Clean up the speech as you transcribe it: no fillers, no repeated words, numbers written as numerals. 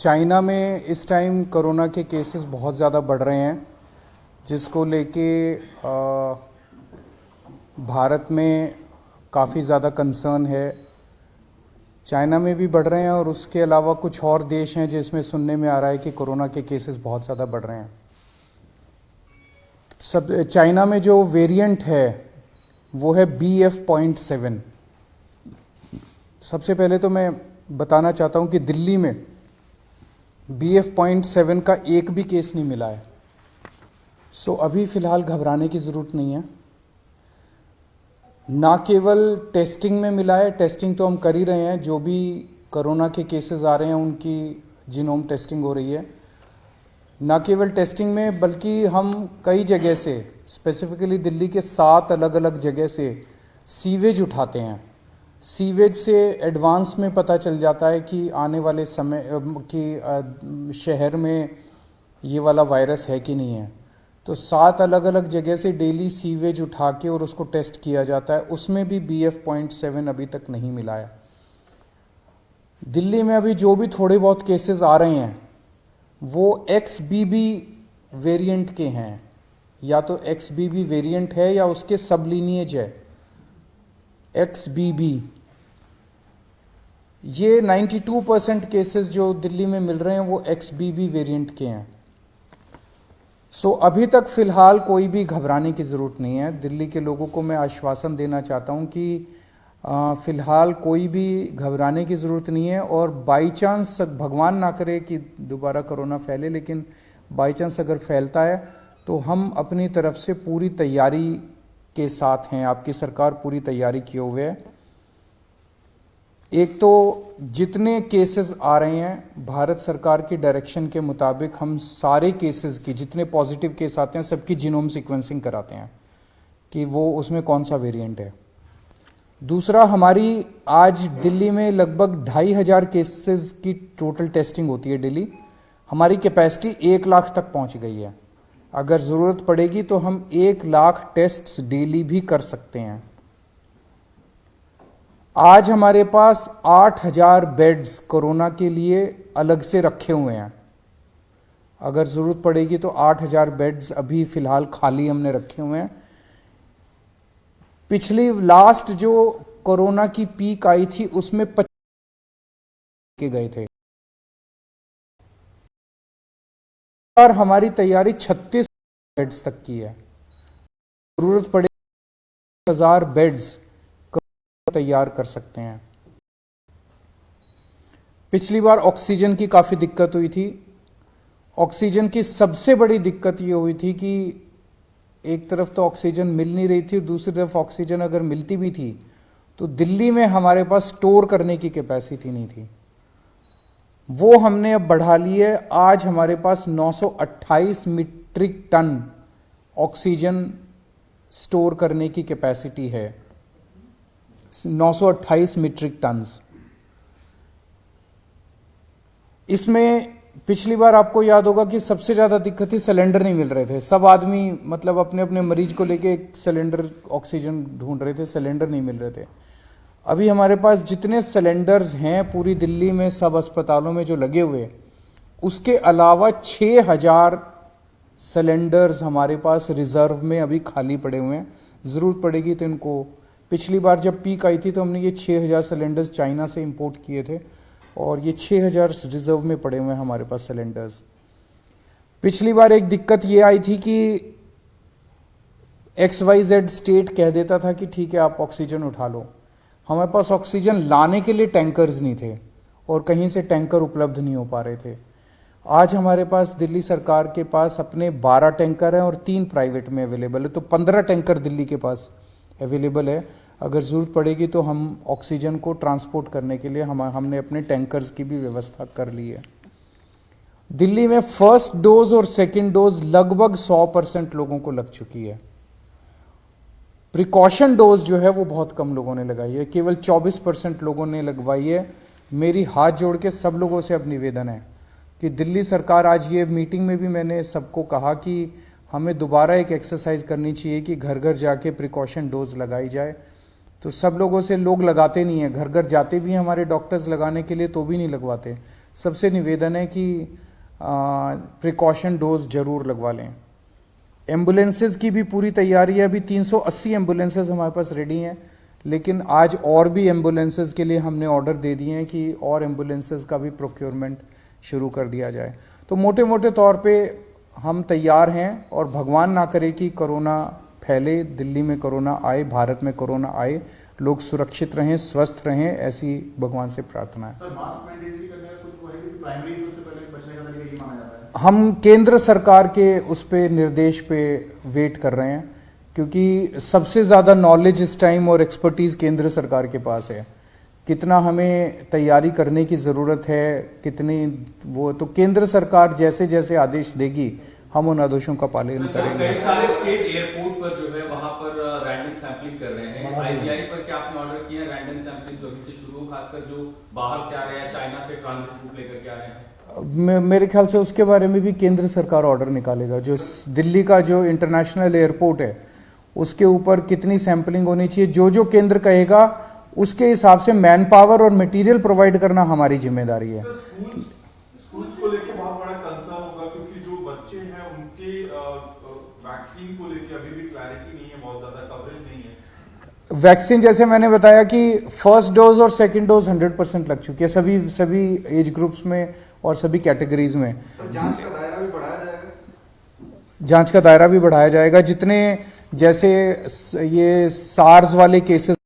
China में इस time corona के केसेस बहुत ज़्यादा बढ़ रहे हैं, जिसको लेके भारत में काफ़ी ज़्यादा कंसर्न है। चाइना में भी बढ़ रहे हैं और उसके अलावा कुछ और देश हैं जिसमें सुनने में आ रहा है कि कोरोना के केसेस बहुत ज़्यादा बढ़ रहे हैं। चाइना में जो वेरिएंट है वो है BF.7। सबसे पहले तो मैं बताना चाहता हूं कि दिल्ली में BF.7 का एक भी केस नहीं मिला है। सो अभी फ़िलहाल घबराने की ज़रूरत नहीं है। ना केवल टेस्टिंग में मिला है, टेस्टिंग तो हम कर ही रहे हैं, जो भी कोरोना के केसेस आ रहे हैं उनकी जीनोम टेस्टिंग हो रही है। ना केवल टेस्टिंग में बल्कि हम कई जगह से, स्पेसिफिकली दिल्ली के 7 अलग अलग जगह से सीवेज उठाते हैं। सीवेज से एडवांस में पता चल जाता है कि आने वाले समय कि शहर में ये वाला वायरस है कि नहीं है। तो 7 अलग अलग जगह से डेली सीवेज उठा के और उसको टेस्ट किया जाता है, उसमें भी BF.7 अभी तक नहीं मिला है। दिल्ली में अभी जो भी थोड़े बहुत केसेस आ रहे हैं वो XBB वेरिएंट के हैं, या तो XBB वेरिएंट है या उसके सब लीनिएज है XBB। ये 92% केसेस जो दिल्ली में मिल रहे हैं वो XBB वेरिएंट के हैं। सो अभी तक फिलहाल कोई भी घबराने की ज़रूरत नहीं है। दिल्ली के लोगों को मैं आश्वासन देना चाहता हूं कि फ़िलहाल कोई भी घबराने की ज़रूरत नहीं है। और बाई चांस, भगवान ना करे कि दोबारा कोरोना फैले, लेकिन बाई चांस अगर फैलता है तो हम अपनी तरफ से पूरी तैयारी के साथ हैं। आपकी सरकार पूरी तैयारी किए हुए है। एक तो जितने केसेस आ रहे हैं, भारत सरकार की डायरेक्शन के मुताबिक हम सारे केसेस की, जितने पॉजिटिव केस आते हैं सबकी जीनोम सीक्वेंसिंग कराते हैं कि वो उसमें कौन सा वेरिएंट है। दूसरा, हमारी आज दिल्ली में लगभग 2500 केसेस की टोटल टेस्टिंग होती है डेली। हमारी कैपेसिटी 1 लाख तक पहुंच गई है। अगर ज़रूरत पड़ेगी तो हम 1 लाख टेस्ट्स डेली भी कर सकते हैं। आज हमारे पास 8000 बेड्स कोरोना के लिए अलग से रखे हुए हैं। अगर ज़रूरत पड़ेगी तो 8000 बेड्स अभी फ़िलहाल खाली हमने रखे हुए हैं। पिछली लास्ट जो कोरोना की पीक आई थी उसमें 25 के गए थे, और हमारी तैयारी 36 बेड्स तक की है। ज़रूरत पड़े 1000 बेड्स तैयार कर सकते हैं। पिछली बार ऑक्सीजन की काफ़ी दिक्कत हुई थी। ऑक्सीजन की सबसे बड़ी दिक्कत ये हुई थी कि एक तरफ तो ऑक्सीजन मिल नहीं रही थी, दूसरी तरफ ऑक्सीजन अगर मिलती भी थी तो दिल्ली में हमारे पास स्टोर करने की कैपेसिटी नहीं थी। वो हमने अब बढ़ा ली है। आज हमारे पास 928 मीट्रिक टन ऑक्सीजन स्टोर करने की कैपेसिटी है। 928 मीट्रिक टन्स। इसमें पिछली बार आपको याद होगा कि सबसे ज़्यादा दिक्कत थी, सिलेंडर नहीं मिल रहे थे। सब आदमी मतलब अपने अपने मरीज को लेके एक सिलेंडर ऑक्सीजन ढूंढ रहे थे, सिलेंडर नहीं मिल रहे थे। अभी हमारे पास जितने सिलेंडर्स हैं पूरी दिल्ली में सब अस्पतालों में जो लगे हुए, उसके अलावा 6000 सिलेंडर्स हमारे पास रिजर्व में अभी खाली पड़े हुए हैं। ज़रूरत पड़ेगी तो इनको, पिछली बार जब पीक आई थी तो हमने ये 6000 सिलेंडर्स चाइना से इंपोर्ट किए थे और ये 6000 रिजर्व में पड़े हुए हैं हमारे पास सिलेंडर्स। पिछली बार एक दिक्कत ये आई थी कि XYZ स्टेट कह देता था कि ठीक है आप ऑक्सीजन उठा लो। हमारे पास ऑक्सीजन लाने के लिए टैंकर्स नहीं थे और कहीं से टैंकर उपलब्ध नहीं हो पा रहे थे। आज हमारे पास दिल्ली सरकार के पास अपने 12 टैंकर हैं और 3 प्राइवेट में अवेलेबल है, तो 15 टैंकर दिल्ली के पास अवेलेबल है। अगर ज़रूरत पड़ेगी तो हम ऑक्सीजन को ट्रांसपोर्ट करने के लिए हमने अपने टैंकर्स की भी व्यवस्था कर ली है। दिल्ली में फर्स्ट डोज और सेकेंड डोज लगभग 100% लोगों को लग चुकी है। प्रिकॉशन डोज जो है वो बहुत कम लोगों ने लगाई है, केवल 24% लोगों ने लगवाई है। मेरी हाथ जोड़ के सब लोगों से अब निवेदन है कि दिल्ली सरकार, आज ये मीटिंग में भी मैंने सबको कहा कि हमें दोबारा एक एक्सरसाइज करनी चाहिए कि घर घर जाके प्रिकॉशन डोज लगाई जाए। तो सब लोगों से, लोग लगाते नहीं हैं, घर घर जाते भी हैं हमारे डॉक्टर्स लगाने के लिए तो भी नहीं लगवाते। सबसे निवेदन है कि प्रिकॉशन डोज जरूर लगवा लें। एम्बुलेंसेज की भी पूरी तैयारी है, अभी 380 एम्बुलेंसेज हमारे पास रेडी हैं, लेकिन आज और भी एम्बुलेंसेज के लिए हमने ऑर्डर दे दिए हैं कि और एम्बुलेंसेज का भी प्रोक्योरमेंट शुरू कर दिया जाए। तो मोटे मोटे तौर पे हम तैयार हैं, और भगवान ना करे कि कोरोना फैले, दिल्ली में कोरोना आए, भारत में कोरोना आए, लोग सुरक्षित रहें, स्वस्थ रहें, ऐसी भगवान से प्रार्थना है। सर, मास्क मैंडेटरी करने का कुछ है कि प्राइमरी सबसे पहले बचने का तरीका ये माना जाता है? हम केंद्र सरकार के उस पे निर्देश पे वेट कर रहे हैं, क्योंकि सबसे ज़्यादा नॉलेज इस टाइम और एक्सपर्टीज़ केंद्र सरकार के पास है। कितना हमें तैयारी करने की ज़रूरत है, कितनी वो, तो केंद्र सरकार जैसे जैसे आदेश देगी हम उन आदेशों का पालन करेंगे। कई सारे स्टेट एयरपोर्ट पर जो है वहां पर रैंडम सैंपलिंग कर रहे हैं। आईजीआई पर क्या आपने ऑर्डर किया है रैंडम सैंपलिंग जो अभी से शुरू हो, खासकर जो बाहर से आ रहे हैं, चाइना से ट्रांजिट रूट लेकर के आ रहे हैं? मेरे ख्याल से उसके बारे में भी केंद्र सरकार ऑर्डर निकालेगा। जो दिल्ली का जो इंटरनेशनल एयरपोर्ट है उसके ऊपर कितनी सैंपलिंग होनी चाहिए, जो जो केंद्र कहेगा उसके हिसाब से मैन पावर और मटेरियल प्रोवाइड करना हमारी जिम्मेदारी है। स्कूल्स को लेकर बहुत बड़ा कंसर्न होगा, क्योंकि जो बच्चे हैं उनके वैक्सीन को लेकर अभी भी क्लैरिटी नहीं है, बहुत ज्यादा कवरेज नहीं है। वैक्सीन जैसे मैंने बताया कि फर्स्ट डोज और सेकंड डोज 100% लग चुकी है सभी एज ग्रुप्स में और सभी कैटेगरीज में। जांच का दायरा भी बढ़ाया जाएगा? जांच का दायरा भी बढ़ाया जाएगा। जितने जैसे ये सार्स वाले केसेस